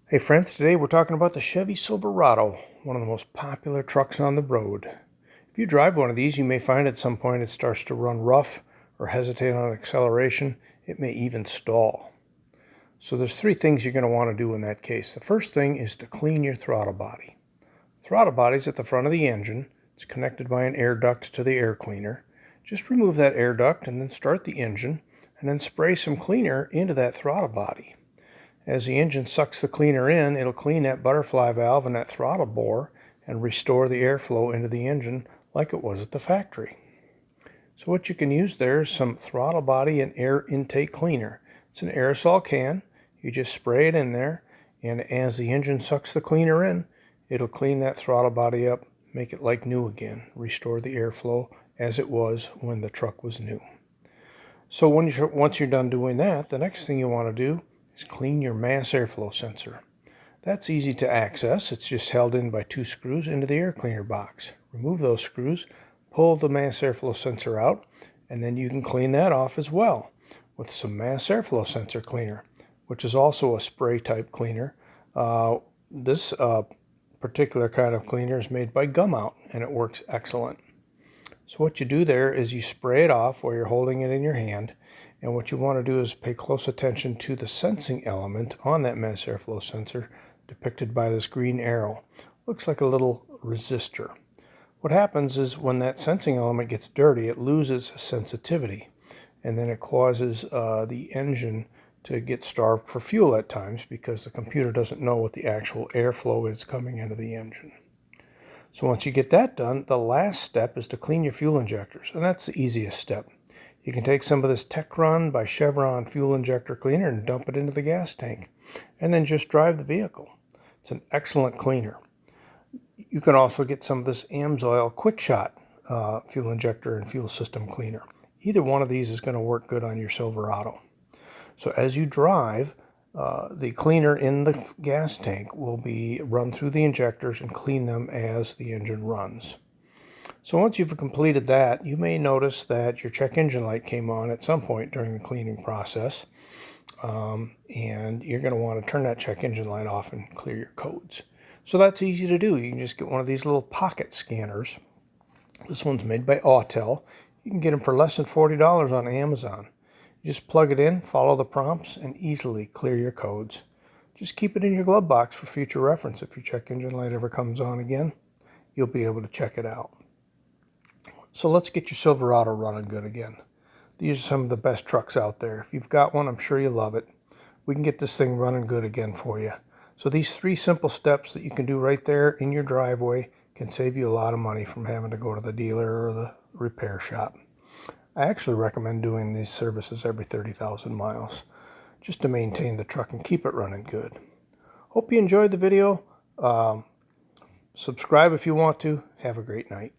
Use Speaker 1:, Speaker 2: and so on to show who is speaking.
Speaker 1: Hey friends, today we're talking about the Chevy Silverado, one of the most popular trucks on the road. If you drive one of these, you may find at some point it starts to run rough or hesitate on acceleration. It may even stall. So there's three things you're going to want to do in that case. The first thing is to clean your throttle body. The throttle body's at the front of the engine. It's connected by an air duct to the air cleaner. Just remove that air duct and then start the engine and then spray some cleaner into that throttle body. As the engine sucks the cleaner in, it'll clean that butterfly valve and that throttle bore and restore the airflow into the engine like it was at the factory. So what you can use there is some throttle body and air intake cleaner. It's an aerosol can. You just spray it in there, and as the engine sucks the cleaner in, it'll clean that throttle body up, make it like new again, restore the airflow as it was when the truck was new. So once you're done doing that, the next thing you want to do is clean your mass airflow sensor. That's easy to access. It's just held in by two screws into the air cleaner box. Remove those screws, pull the mass airflow sensor out, and then you can clean that off as well with some mass airflow sensor cleaner, which is also a spray type cleaner. This particular kind of cleaner is made by Gumout, and it works excellent. So what you do there is you spray it off while you're holding it in your hand, and what you want to do is pay close attention to the sensing element on that mass airflow sensor depicted by this green arrow. Looks like a little resistor. What happens is when that sensing element gets dirty, it loses sensitivity, and then it causes the engine to get starved for fuel at times because the computer doesn't know what the actual airflow is coming into the engine. So once you get that done, the last step is to clean your fuel injectors, and that's the easiest step. You can take some of this Tech Run by Chevron fuel injector cleaner and dump it into the gas tank, and then just drive the vehicle. It's an excellent cleaner. You can also get some of this AMSOIL Quick Shot fuel injector and fuel system cleaner. Either one of these is going to work good on your Silverado. So as you drive, the cleaner in the gas tank will be run through the injectors and clean them as the engine runs. So once you've completed that, you may notice that your check engine light came on at some point during the cleaning process, and you're going to want to turn that check engine light off and clear your codes. So that's easy to do. You can just get one of these little pocket scanners. This one's made by Autel. You can get them for less than $40 on Amazon. You just plug it in, follow the prompts, and easily clear your codes. Just keep it in your glove box for future reference. If your check engine light ever comes on again, you'll be able to check it out. So let's get your Silverado running good again. These are some of the best trucks out there. If you've got one, I'm sure you love it. We can get this thing running good again for you. So these three simple steps that you can do right there in your driveway can save you a lot of money from having to go to the dealer or the repair shop. I actually recommend doing these services every 30,000 miles just to maintain the truck and keep it running good. Hope you enjoyed the video. Subscribe if you want to. Have a great night.